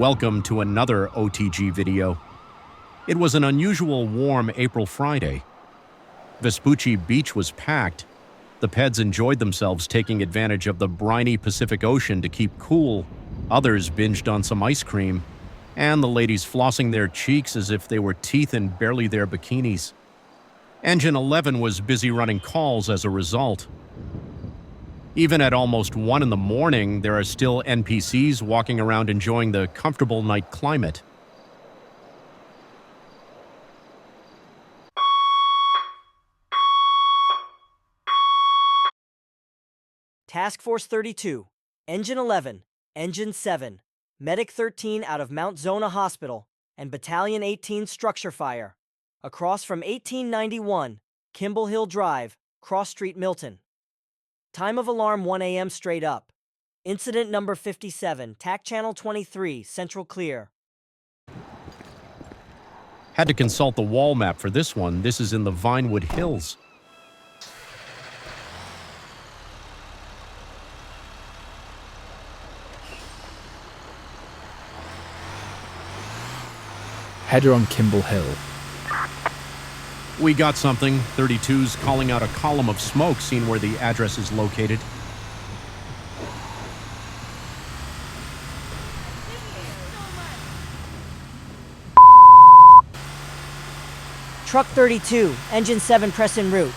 Welcome to another OTG video. It was an unusual warm April Friday. Vespucci Beach was packed. The Peds enjoyed themselves taking advantage of the briny Pacific Ocean to keep cool. Others binged on some ice cream, and the ladies flossing their cheeks as if they were teeth in barely their bikinis. Engine 11 was busy running calls as a result. Even at almost 1 in the morning, there are still NPCs walking around enjoying the comfortable night climate. Task Force 32, Engine 11, Engine 7, Medic 13 out of Mount Zona Hospital, and Battalion 18 Structure Fire. Across from 1891, Kimball Hill Drive, Cross Street, Milton. Time of alarm 1 a.m. straight up. Incident number 57, TAC Channel 23, Central Clear. Had to consult the wall map for this one. This is in the Vinewood Hills. Header on Kimball Hill. We got something. 32's calling out a column of smoke, seeing where the address is located. Truck 32, Engine 7 press en route.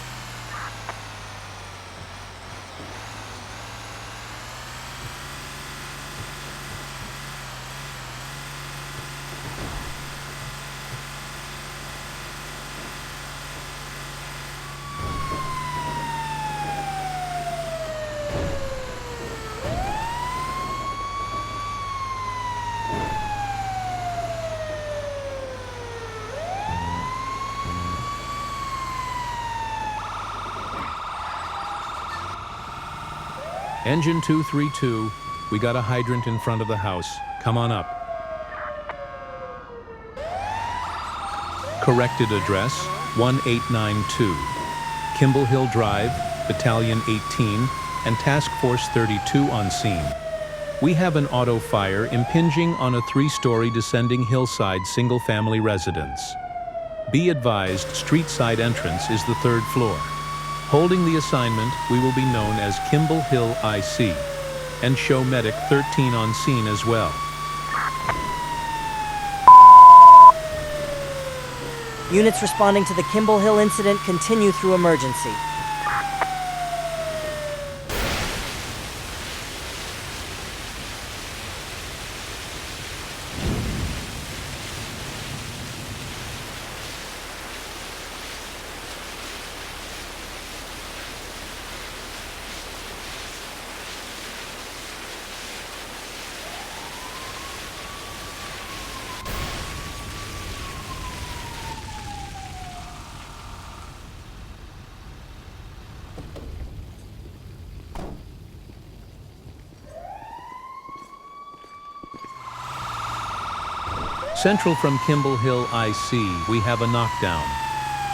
Engine 232, we got a hydrant in front of the house. Come on up. Corrected address, 1892. Kimball Hill Drive, Battalion 18, and Task Force 32 on scene. We have an auto fire impinging on a 3-story descending hillside single-family residence. Be advised, street side entrance is the 3rd floor. Holding the assignment, we will be known as Kimball Hill IC, and show Medic 13 on scene as well. Units responding to the Kimball Hill incident continue through emergency. Central from Kimball Hill IC, we have a knockdown.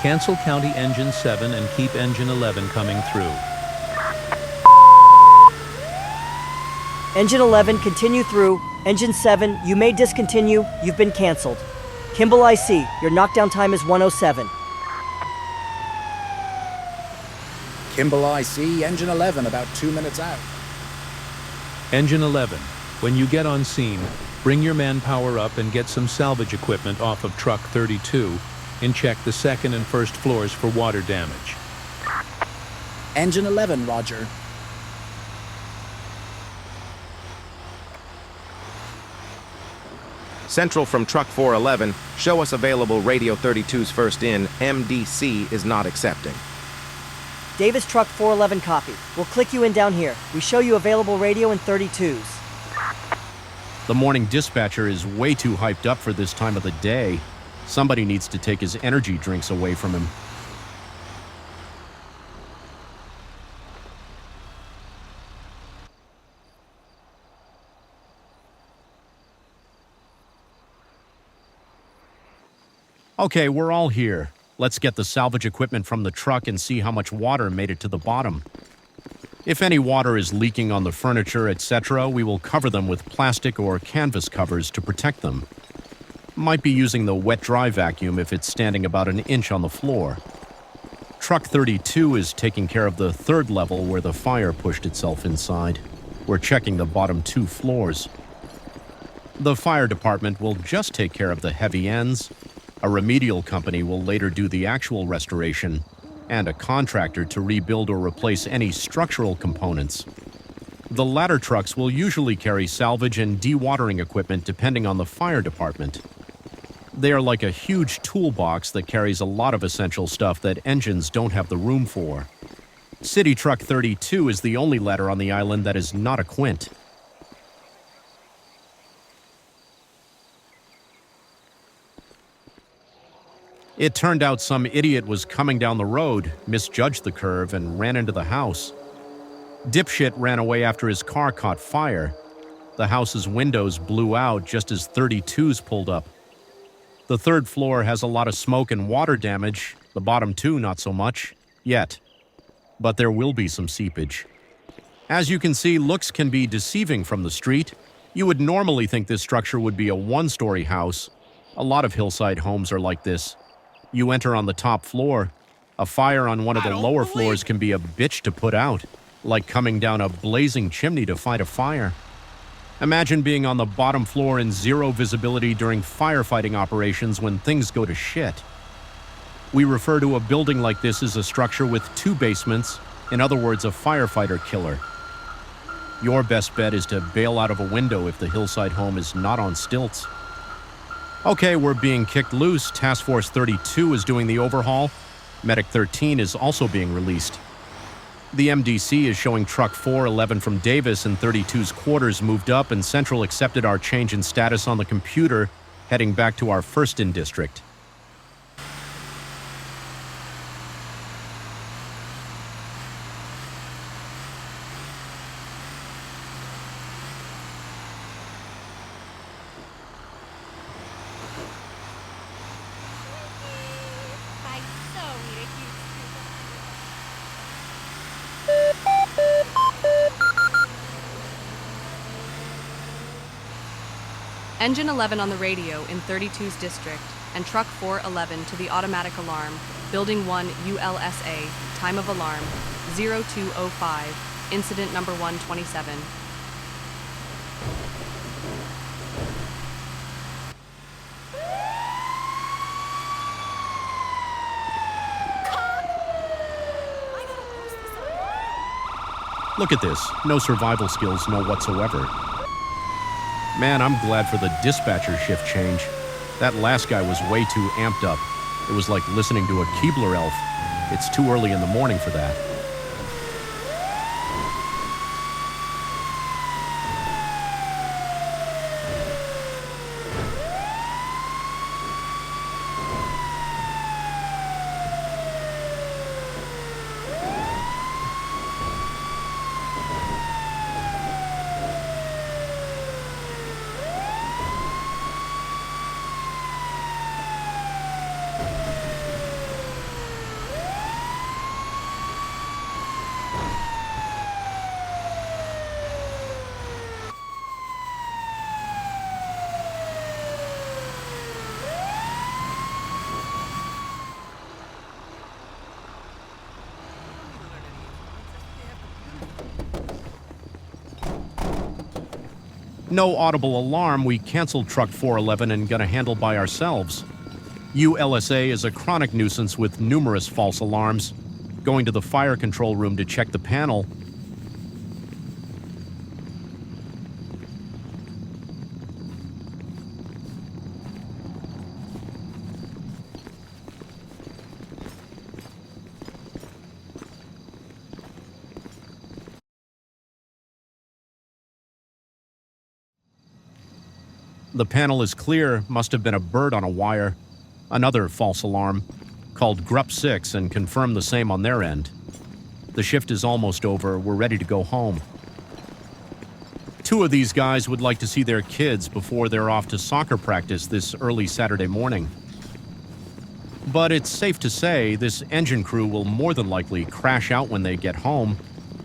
Cancel County Engine 7 and keep Engine 11 coming through. Engine 11, continue through. Engine 7, you may discontinue. You've been canceled. Kimball IC, your knockdown time is 1:07. Kimball IC, Engine 11, about 2 minutes out. Engine 11, when you get on scene, bring your manpower up and get some salvage equipment off of Truck 32 and check the 2nd and 1st floors for water damage. Engine 11, roger. Central from Truck 411, show us available Radio 32's first in. MDC is not accepting. Davis Truck 411 copy. We'll click you in down here. We show you available radio in 32s. The morning dispatcher is way too hyped up for this time of the day. Somebody needs to take his energy drinks away from him. Okay, we're all here. Let's get the salvage equipment from the truck and see how much water made it to the bottom. If any water is leaking on the furniture, etc., we will cover them with plastic or canvas covers to protect them. Might be using the wet-dry vacuum if it's standing about an inch on the floor. Truck 32 is taking care of the third level where the fire pushed itself inside. We're checking the bottom 2 floors. The fire department will just take care of the heavy ends. A remedial company will later do the actual restoration, and a contractor to rebuild or replace any structural components. The ladder trucks will usually carry salvage and dewatering equipment depending on the fire department. They are like a huge toolbox that carries a lot of essential stuff that engines don't have the room for. City Truck 32 is the only ladder on the island that is not a quint. It turned out some idiot was coming down the road, misjudged the curve, and ran into the house. Dipshit ran away after his car caught fire. The house's windows blew out just as 32s pulled up. The third floor has a lot of smoke and water damage, the bottom 2 not so much, yet. But there will be some seepage. As you can see, looks can be deceiving from the street. You would normally think this structure would be a 1-story house. A lot of hillside homes are like this. You enter on the top floor. A fire on one of the lower floors can be a bitch to put out, like coming down a blazing chimney to fight a fire. Imagine being on the bottom floor in 0 visibility during firefighting operations when things go to shit. We refer to a building like this as a structure with 2 basements, in other words, a firefighter killer. Your best bet is to bail out of a window if the hillside home is not on stilts. Okay, we're being kicked loose. Task Force 32 is doing the overhaul. Medic 13 is also being released. The MDC is showing Truck 411 from Davis and 32's quarters moved up, and Central accepted our change in status on the computer, heading back to our first in district. Engine 11 on the radio in 32's district, and Truck 411 to the automatic alarm, Building 1 ULSA, time of alarm, 0205, incident number 127. Look at this. No survival skills, no whatsoever. Man, I'm glad for the dispatcher shift change. That last guy was way too amped up. It was like listening to a Keebler elf. It's too early in the morning for that. No audible alarm, we canceled Truck 411 and got a handle by ourselves. ULSA is a chronic nuisance with numerous false alarms. Going to the fire control room to check the panel. The panel is clear, must have been a bird on a wire. Another false alarm. Called Grup 6 and confirmed the same on their end. The shift is almost over, we're ready to go home. 2 of these guys would like to see their kids before they're off to soccer practice this early Saturday morning. But it's safe to say this engine crew will more than likely crash out when they get home.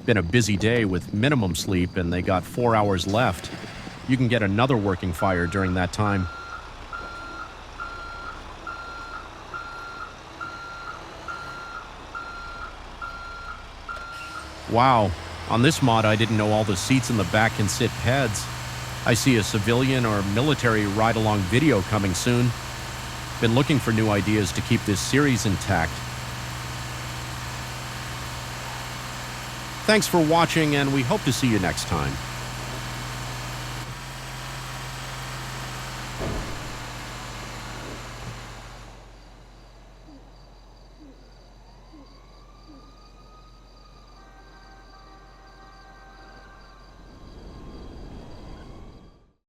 Been a busy day with minimum sleep and they got 4 hours left. You can get another working fire during that time. Wow, on this mod I didn't know all the seats in the back can sit pads. I see a civilian or military ride-along video coming soon. Been looking for new ideas to keep this series intact. Thanks for watching, and we hope to see you next time.